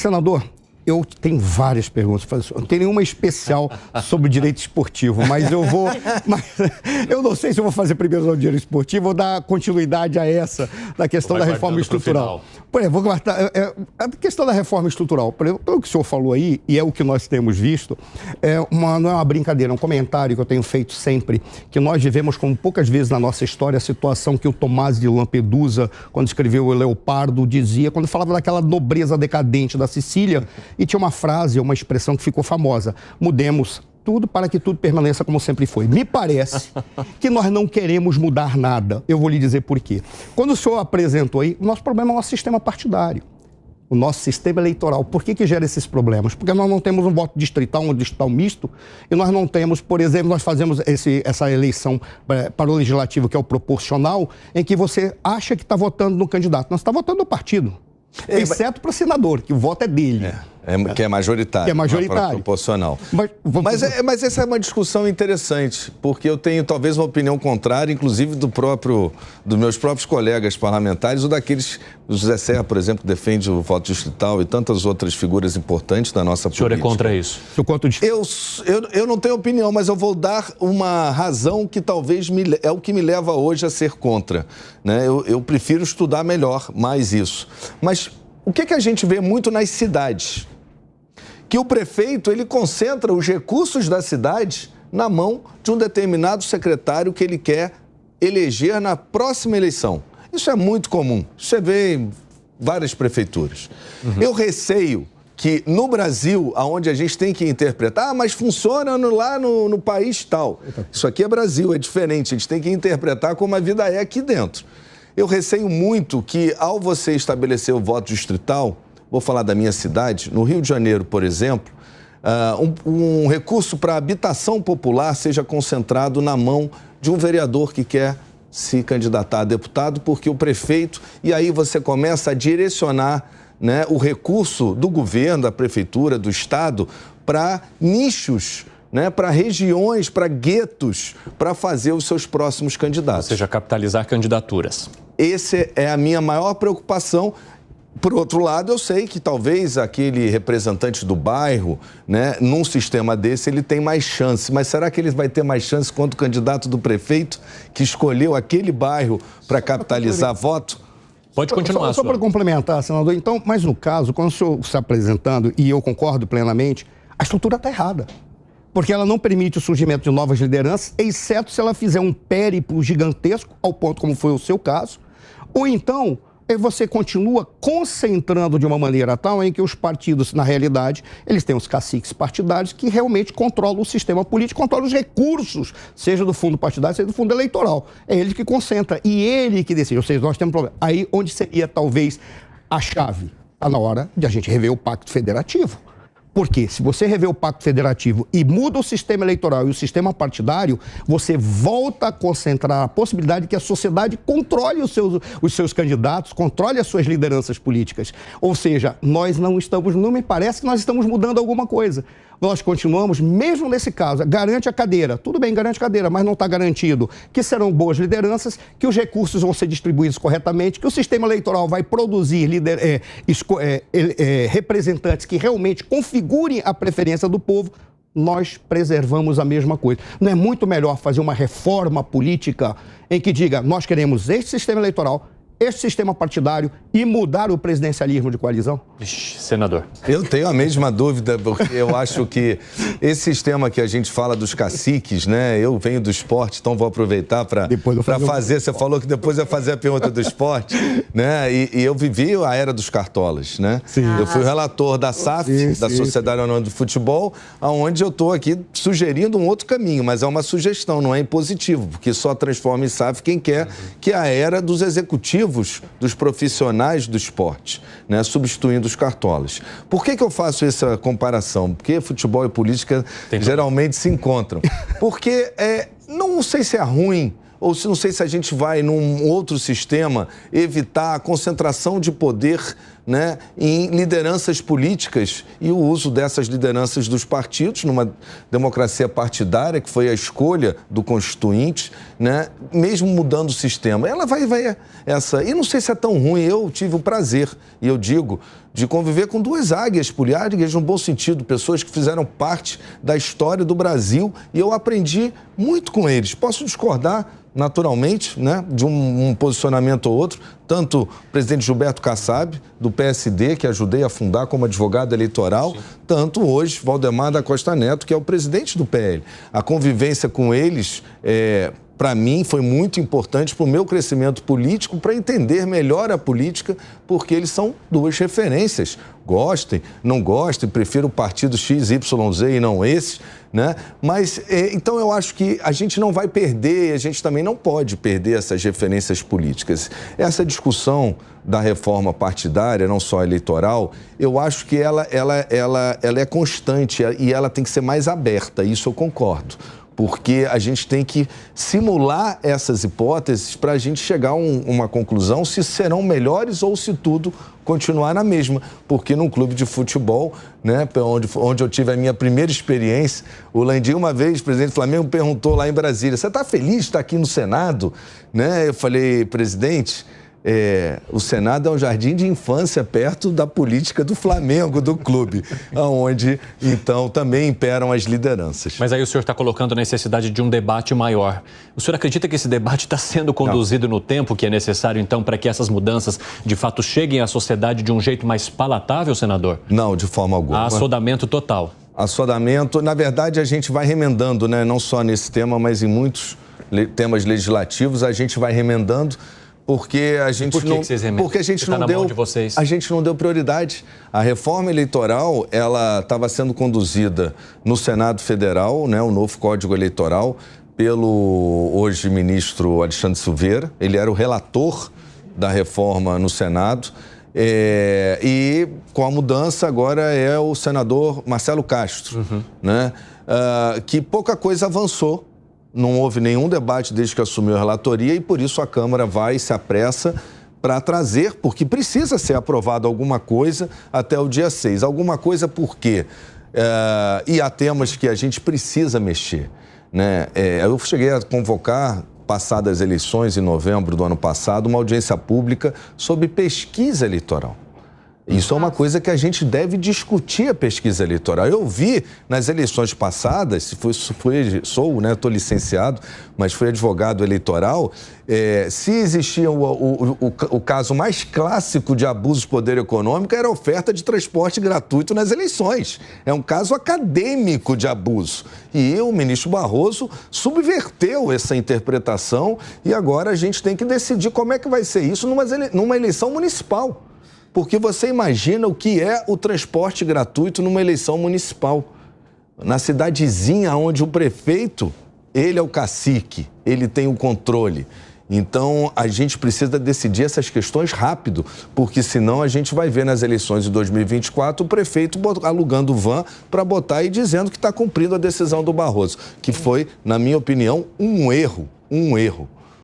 Senador, eu tenho várias perguntas. Eu não tenho nenhuma especial sobre direito esportivo, mas eu vou... eu não sei se eu vou fazer primeiro sobre direito esportivo ou dar continuidade a essa, da questão da reforma estrutural. Por exemplo, vou guardar, a questão da reforma estrutural, pelo que o senhor falou aí, e é o que nós temos visto, não é uma brincadeira, é um comentário que eu tenho feito sempre, que nós vivemos, como poucas vezes na nossa história, a situação que o Tomás de Lampedusa, quando escreveu o Leopardo, dizia, quando falava daquela nobreza decadente da Sicília. E tinha uma frase, uma expressão que ficou famosa: mudemos tudo para que tudo permaneça como sempre foi. Me parece que nós não queremos mudar nada. Eu vou lhe dizer por quê. Quando o senhor apresentou aí, o nosso problema é o nosso sistema partidário, o nosso sistema eleitoral. Por que gera esses problemas? Porque nós não temos um voto distrital, um distrital misto, e nós não temos, por exemplo, nós fazemos essa eleição para o legislativo, que é o proporcional, em que você acha que está votando no candidato. Nós está votando no partido. Exceto para o senador, que o voto é dele. Que é majoritário. Que é majoritário. Proporcional. Mas essa é uma discussão interessante, porque eu tenho talvez uma opinião contrária, inclusive dos meus próprios colegas parlamentares, ou daqueles, o José Serra, por exemplo, que defende o voto distrital e tantas outras figuras importantes da nossa política. O senhor é contra isso? Eu não tenho opinião, mas eu vou dar uma razão que talvez é o que me leva hoje a ser contra. Né? Eu prefiro estudar melhor mais isso. Mas o que a gente vê muito nas cidades? Que o prefeito, ele concentra os recursos da cidade na mão de um determinado secretário que ele quer eleger na próxima eleição. Isso é muito comum. Você vê em várias prefeituras. Eu receio que no Brasil, onde a gente tem que interpretar, mas funciona lá no país tal. Isso aqui é Brasil, é diferente. A gente tem que interpretar como a vida é aqui dentro. Eu receio muito que, ao você estabelecer o voto distrital, vou falar da minha cidade, no Rio de Janeiro, por exemplo, um recurso para habitação popular seja concentrado na mão de um vereador que quer se candidatar a deputado, porque o prefeito... E aí você começa a direcionar, né, o recurso do governo, da prefeitura, do estado, para nichos, né, para regiões, para guetos, para fazer os seus próximos candidatos. Ou seja, capitalizar candidaturas. Essa é a minha maior preocupação. Por outro lado, eu sei que talvez aquele representante do bairro, né, num sistema desse, ele tem mais chance. Mas será que ele vai ter mais chance quanto o candidato do prefeito que escolheu aquele bairro para capitalizar voto? Pode continuar. Só para complementar, senador. Então, mas no caso, quando o senhor está apresentando, e eu concordo plenamente, a estrutura está errada. Porque ela não permite o surgimento de novas lideranças, exceto se ela fizer um périplo gigantesco, ao ponto como foi o seu caso, ou então você continua concentrando de uma maneira tal em que os partidos, na realidade, eles têm os caciques partidários que realmente controlam o sistema político, controlam os recursos, seja do fundo partidário, seja do fundo eleitoral. É ele que concentra e ele que decide. Ou seja, nós temos um problema. Aí onde seria talvez a chave? Está na hora de a gente rever o Pacto Federativo. Porque se você rever o Pacto Federativo e muda o sistema eleitoral e o sistema partidário, você volta a concentrar a possibilidade de que a sociedade controle os seus candidatos, controle as suas lideranças políticas. Ou seja, não me parece que nós estamos mudando alguma coisa. Nós continuamos, mesmo nesse caso, garante a cadeira. Tudo bem, garante a cadeira, mas não está garantido que serão boas lideranças, que os recursos vão ser distribuídos corretamente, que o sistema eleitoral vai produzir representantes que realmente configurem a preferência do povo. Nós preservamos a mesma coisa. Não é muito melhor fazer uma reforma política em que diga, nós queremos este sistema eleitoral, este sistema partidário e mudar o presidencialismo de coalizão? Senador. Eu tenho a mesma dúvida, porque eu acho que esse sistema que a gente fala dos caciques, né? Eu venho do esporte, então vou aproveitar para fazer. Você falou que depois ia fazer a pergunta do esporte, né? E eu vivi a era dos cartolas, né? Sim. Eu fui relator da SAF, da Sociedade Anônima do Futebol, onde eu estou aqui sugerindo um outro caminho, mas é uma sugestão, não é impositivo, porque só transforma em SAF quem quer, que é a era dos executivos, dos profissionais do esporte, né, substituindo os cartolas. Por que eu faço essa comparação? Porque futebol e política geralmente se encontram. Porque não sei se é ruim ou não sei se a gente vai num outro sistema evitar a concentração de poder né, em lideranças políticas e o uso dessas lideranças dos partidos numa democracia partidária, que foi a escolha do Constituinte, né, mesmo mudando o sistema. Ela vai essa... E não sei se é tão ruim, eu tive o prazer, e eu digo, de conviver com duas águias políticas, no bom sentido, pessoas que fizeram parte da história do Brasil, e eu aprendi muito com eles. Posso discordar, naturalmente, né, de um posicionamento ou outro, tanto o presidente Gilberto Kassab, do PSD, que ajudei a fundar como advogado eleitoral, sim, tanto hoje Valdemar da Costa Neto, que é o presidente do PL. A convivência com eles, para mim, foi muito importante para o meu crescimento político, para entender melhor a política, porque eles são duas referências. Gostem, não gostem, prefiro o partido X, Y, Z e não esse, né? Mas, então, eu acho que a gente não vai perder, a gente também não pode perder essas referências políticas. Essa discussão da reforma partidária, não só eleitoral, eu acho que ela é constante e ela tem que ser mais aberta, isso eu concordo. Porque a gente tem que simular essas hipóteses para a gente chegar a uma conclusão se serão melhores ou se tudo continuar na mesma. Porque num clube de futebol, né, onde eu tive a minha primeira experiência, o Landim, uma vez, o presidente do Flamengo, perguntou lá em Brasília, você está feliz de estar aqui no Senado? Né? Eu falei, presidente... o Senado é um jardim de infância perto da política do Flamengo, do clube, onde, então, também imperam as lideranças. Mas aí o senhor está colocando a necessidade de um debate maior. O senhor acredita que esse debate está sendo conduzido no tempo que é necessário, então, para que essas mudanças, de fato, cheguem à sociedade de um jeito mais palatável, senador? Não, de forma alguma. Há assodamento total. Assodamento, na verdade, a gente vai remendando, né? Não só nesse tema, mas em muitos temas legislativos, a gente vai remendando. Porque a gente a gente não deu prioridade. A reforma eleitoral, ela estava sendo conduzida no Senado Federal, né, o novo Código Eleitoral, pelo hoje ministro Alexandre Silveira. Ele era o relator da reforma no Senado. E com a mudança agora é o senador Marcelo Castro, né, que pouca coisa avançou. Não houve nenhum debate desde que assumiu a relatoria e, por isso, a Câmara vai e se apressa para trazer, porque precisa ser aprovado alguma coisa até o dia 6. Alguma coisa por quê? E há temas que a gente precisa mexer, né? Eu cheguei a convocar, passadas as eleições, em novembro do ano passado, uma audiência pública sobre pesquisa eleitoral. Isso é uma coisa que a gente deve discutir, a pesquisa eleitoral. Eu vi nas eleições passadas, estou licenciado, mas fui advogado eleitoral, se existia o caso mais clássico de abuso de poder econômico era a oferta de transporte gratuito nas eleições. É um caso acadêmico de abuso. E o ministro Barroso subverteu essa interpretação e agora a gente tem que decidir como é que vai ser isso numa eleição municipal. Porque você imagina o que é o transporte gratuito numa eleição municipal. Na cidadezinha onde o prefeito, ele é o cacique, ele tem o controle. Então, a gente precisa decidir essas questões rápido, porque senão a gente vai ver nas eleições de 2024 o prefeito alugando van para botar e dizendo que está cumprindo a decisão do Barroso, que foi, na minha opinião, um erro.